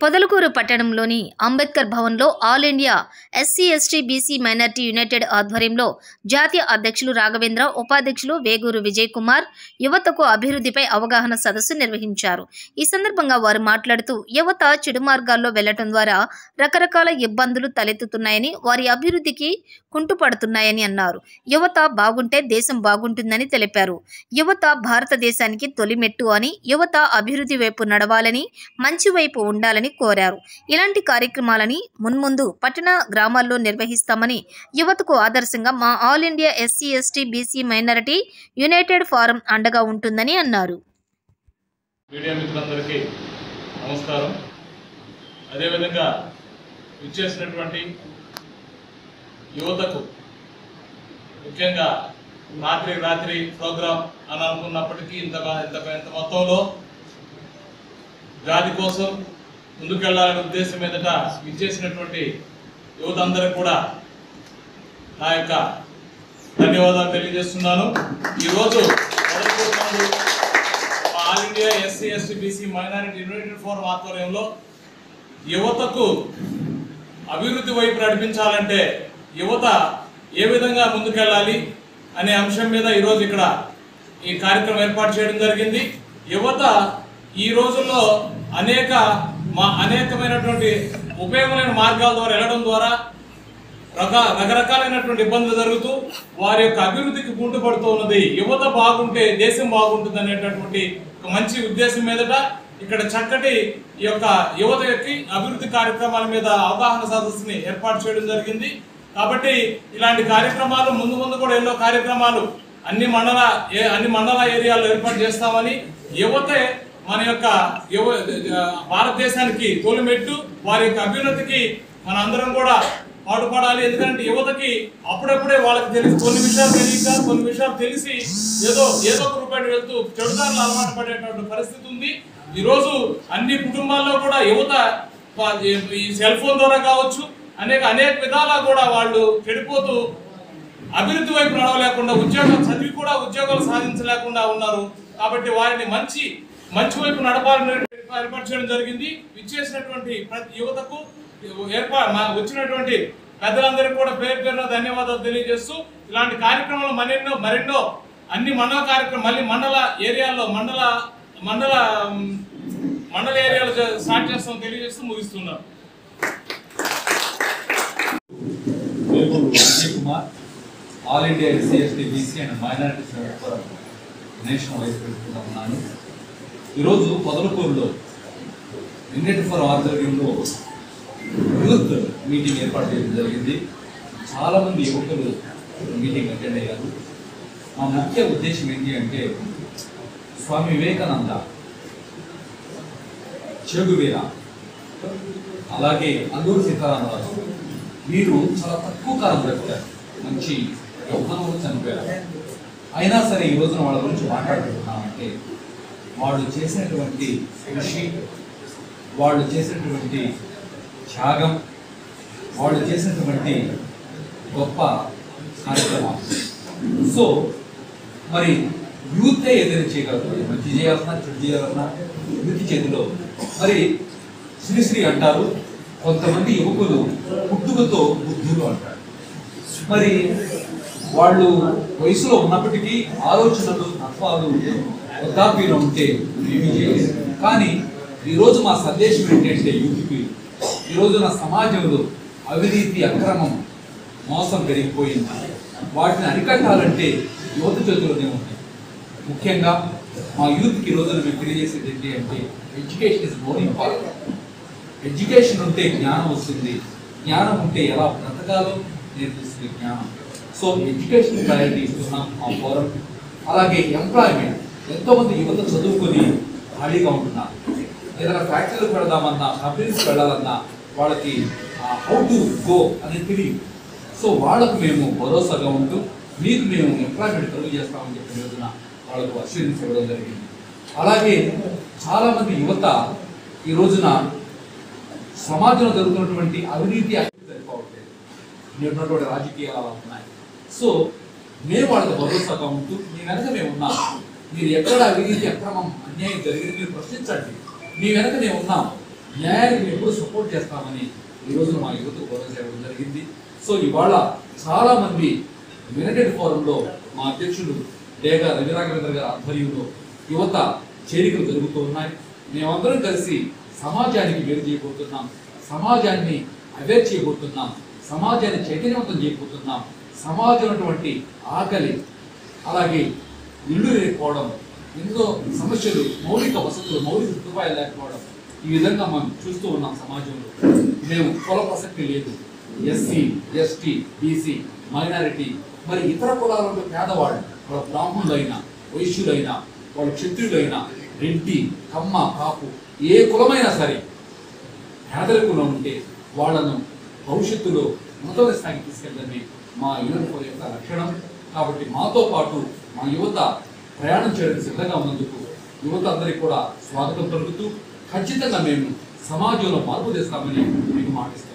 పొదలకూరు పట్టణంలోని అంబేద్కర్ భవన్లో all India SC ST BC minority United ఆధ్వర్యంలో జాతీయ అధ్యక్షులు రాఘవేంద్ర, ఉపాధ్యక్షులు వేగూరు విజయ్ కుమార్ యువతకు అభివృద్ధిపై అవగాహన సదస్సు నిర్వహించారు. ఈ సందర్భంగా వారు మాట్లాడుతూ యువత చెడు మార్గాల్లో వెళ్లటం ద్వారా రకరకాల ఇబ్బందులు తలెత్తుతున్నాయని, వారి అభివృద్ధికి కుంటుపడుతున్నాయని అన్నారు. యువత బాగుంటే దేశం బాగుంటుందని తెలిపారు. యువత భారతదేశానికి తొలిమెట్టు అని, యువత అభివృద్ధి వైపు నడవాలని, మంచి వైపు ఉండాలని కోరారు. ఇలాంటి కార్యక్రమాలని మున్ముందు పట్టణ గ్రామాల్లో నిర్వహిస్తామని, యువతకు ఆదర్శంగా మా all India SC ST BC minority United forum అండగా ఉంటుందని అన్నారు. మీడియా మిత్రులందరికీ నమస్కారం. అదేవిధంగా ఇచ్చేసినటువంటి యువతకు ముఖ్యంగా రాత్రి ప్రోగ్రాం అని అనుకున్నప్పటికీ ఇంత మొత్తంలో జాతి కోసం ముందుకెళ్లాలనే ఉద్దేశం మీదట ఇచ్చేసినటువంటి యువత అందరికి కూడా నా యొక్క ధన్యవాదాలు తెలియజేస్తున్నాను. ఈరోజు all India SC ST BC minority United forum ఆధ్వర్యంలో యువతకు అభివృద్ధి వైపు నడిపించాలంటే యువత ఏ విధంగా ముందుకెళ్ళాలి అనే అంశం మీద ఈరోజు ఇక్కడ ఈ కార్యక్రమం ఏర్పాటు చేయడం జరిగింది. యువత ఈ రోజుల్లో అనేకమైనటువంటి ఉపయోగమైన మార్గాల ద్వారా వెళ్ళడం ద్వారా రకరకాలైనటువంటి ఇబ్బందులు జరుగుతూ వారి యొక్క అభివృద్ధికి కుంటుపడుతూ ఉన్నది. యువత బాగుంటే దేశం బాగుంటుంది అనేటటువంటి ఒక మంచి ఉద్దేశం మీదట ఇక్కడ చక్కటి ఈ యొక్క యువత యొక్క అభివృద్ధి కార్యక్రమాల మీద అవగాహన సదస్సుని ఏర్పాటు చేయడం జరిగింది. కాబట్టి ఇలాంటి కార్యక్రమాలు ముందు కూడా ఎన్నో కార్యక్రమాలు అన్ని మండల ఏరియాల్లో ఏర్పాటు చేస్తామని, యువతే మన యొక్క భారతదేశానికి తొలిమెట్టు, వారి యొక్క అభ్యున్నతికి మన అందరం కూడా పాటుపడాలి. ఎందుకంటే యువతకి అప్పుడప్పుడే వాళ్ళకి తెలిసి కొన్ని విషయాలు తెలియక, కొన్ని విషయాలు తెలిసి ఏదో ఒక రూపాయలు వెళ్తూ చెడుదారులు అలవాటు పడేటువంటి పరిస్థితి ఉంది. ఈరోజు అన్ని కుటుంబాల్లో కూడా యువత ఈ సెల్ ఫోన్ ద్వారా కావచ్చు అనేక విధాలా కూడా వాళ్ళు చెడిపోతూ అభివృద్ధి వైపు నడవలేకుండా, చదివి కూడా ఉద్యోగాలు సాధించలేకుండా ఉన్నారు. కాబట్టి వారిని మంచి వైపు నడపాలని ఏర్పాటు చేయడం జరిగింది. ఇచ్చేసినటువంటి ప్రతి యువతకు వచ్చినటువంటి పెద్దలందరికీ కూడా పేరున ధన్యవాదాలు తెలియజేస్తూ, ఇలాంటి కార్యక్రమాలు మరెన్నో అన్ని మండల కార్యక్రమం మళ్ళీ మండల ఏరియాలో స్టార్ట్ చేస్తాం తెలియజేస్తూ ముగిస్తున్నాం. Vijay Kumar, all India SC ST BC and minority forum national vice ప్రెసిడెంట్గా ఉన్నాను. ఈరోజు పొదలకూరులో యునైటెడ్ ఫోరం ఆధ్వర్యంలో యూత్ మీటింగ్ ఏర్పాటు చేయడం జరిగింది. చాలామంది యువకులు మీటింగ్ అటెండ్ అయ్యారు. మా ముఖ్య ఉద్దేశం ఏంటి అంటే, స్వామి వివేకానంద, చెగువీర, అలాగే అల్లూరి సీతారామరాజు వీరు చాలా తక్కువ కాలం బ్రతికారు, మంచి యవ్వనంలో చనిపోయారు. అయినా సరే ఈ రోజున వాళ్ళ గురించి మాట్లాడుకుంటున్నామంటే వాళ్ళు చేసినటువంటి కృషి, వాళ్ళు చేసినటువంటి త్యాగం, వాళ్ళు చేసినటువంటి గొప్ప కార్యక్రమం. సో మరి యూతే ఏదైనా చేయగలుగుతుంది, మంచి చేయాలన్నా చెడు చేయాలన్నా యూత్ చేతిలో. మరి శ్రీశ్రీ అంటారు, కొంతమంది యువకులు పుట్టుకతో బుద్ధులు అంటారు. మరి వాళ్ళు వయసులో ఉన్నప్పటికీ ఆలోచనలు, తత్వాలు వృద్ధాప్యంలో ఉంటే ఏమీ చేయలేదు. కానీ ఈరోజు మా సందేశం ఏంటంటే, యూత్కి ఈరోజు నా సమాజంలో అవినీతి, అక్రమం, మోసం పెరిగిపోయింది. వాటిని అరికట్టాలంటే యువత చేతుల్లోనే ఉంది. ముఖ్యంగా మా యూత్కి ఈ రోజున మేము తెలియజేసేది ఏంటి అంటే, education is more important. Education ఉంటే జ్ఞానం వస్తుంది, జ్ఞానం ఉంటే ఎలా బ్రతకాలో నేర్పిస్తుంది జ్ఞానం. సో ఎడ్యుకేషన్ ప్రయారిటీ ఇస్తున్నాం మా ఫోరం. అలాగే ఎంప్లాయ్మెంట్, ఎంతోమంది యువత చదువుకొని ఖాళీగా ఉంటున్నారు. ఏదైనా ఫ్యాక్టరీలకు వెళదామన్నా, కంపెనీస్కి వెళ్ళాలన్నా వాళ్ళకి హౌ టు గో అనేది తెలియదు. సో వాళ్ళకు మేము భరోసాగా ఉంటూ మీకు మేము ఎంప్లాయ్మెంట్ కలుగు చేస్తామని చెప్పిన రోజున వాళ్ళకు అష్యూరెన్స్ ఇవ్వడం జరిగింది. అలాగే చాలామంది యువత ఈ రోజున సమాజంలో జరుగుతున్నటువంటి అవినీతి సరిపోవట్లేదు, ఉన్నటువంటి రాజకీయాలు అలా ఉన్నాయి. సో మేము వాళ్ళకి భరోసాగా ఉంటూ మీ వెనక మేము ఉన్నాం, మీరు ఎక్కడ అవినీతి అక్రమం అన్యాయం జరిగింది మీరు ప్రశ్నించండి, మీ వెనక మేము ఉన్నాం, న్యాయానికి మేము ఎప్పుడు సపోర్ట్ చేస్తామని ఈ రోజున మా యువత గౌరవ చేయడం జరిగింది. సో ఇవాళ చాలా మంది యునైటెడ్ ఫోరంలో మా అధ్యక్షుడు డేగా రవిరాఘవేంద్ర గారి ఆధ్వర్యంలో యువత చేరికలు జరుగుతూ ఉన్నాయి. మేమందరం కలిసి సమాజానికి వేరు చేయబోతున్నాం, సమాజాన్ని అవేర్ చేయబోతున్నాం, సమాజాన్ని చైతన్యవంతం చేయబోతున్నాం. సమాజం అటువంటి ఆకలి, అలాగే ఇల్లు లేకపోవడం, ఎన్నో సమస్యలు, మౌలిక వసతులు, మౌలిక సదుపాయాలు లేకపోవడం, ఈ విధంగా మనం చూస్తూ ఉన్నాం సమాజంలో. మేము కుల ప్రసక్తి లేదు, ఎస్సీ, ఎస్టీ, బీసీ, మైనారిటీ, మరి ఇతర కులాలలో పేదవాళ్ళు, వాళ్ళ బ్రాహ్మణులైనా, వైశ్యులైనా, వాళ్ళు క్షత్రియులైనా, రెడ్డి, కమ్మ, కాపు, ఏ కులమైనా సరే పేదరికంలో ఉంటే వాళ్ళను భవిష్యత్తులో ఉన్నత స్థాయికి తీసుకెళ్ళడమే మా యువత యొక్క లక్షణం. కాబట్టి మాతో పాటు మా యువత ప్రయాణం చేయడానికి సిద్ధంగా ఉన్నందుకు యువత అందరికీ కూడా స్వాగతం పలుకుతూ ఖచ్చితంగా మేము సమాజంలో మార్పు తెస్తామని మీకు మాటిస్తాం.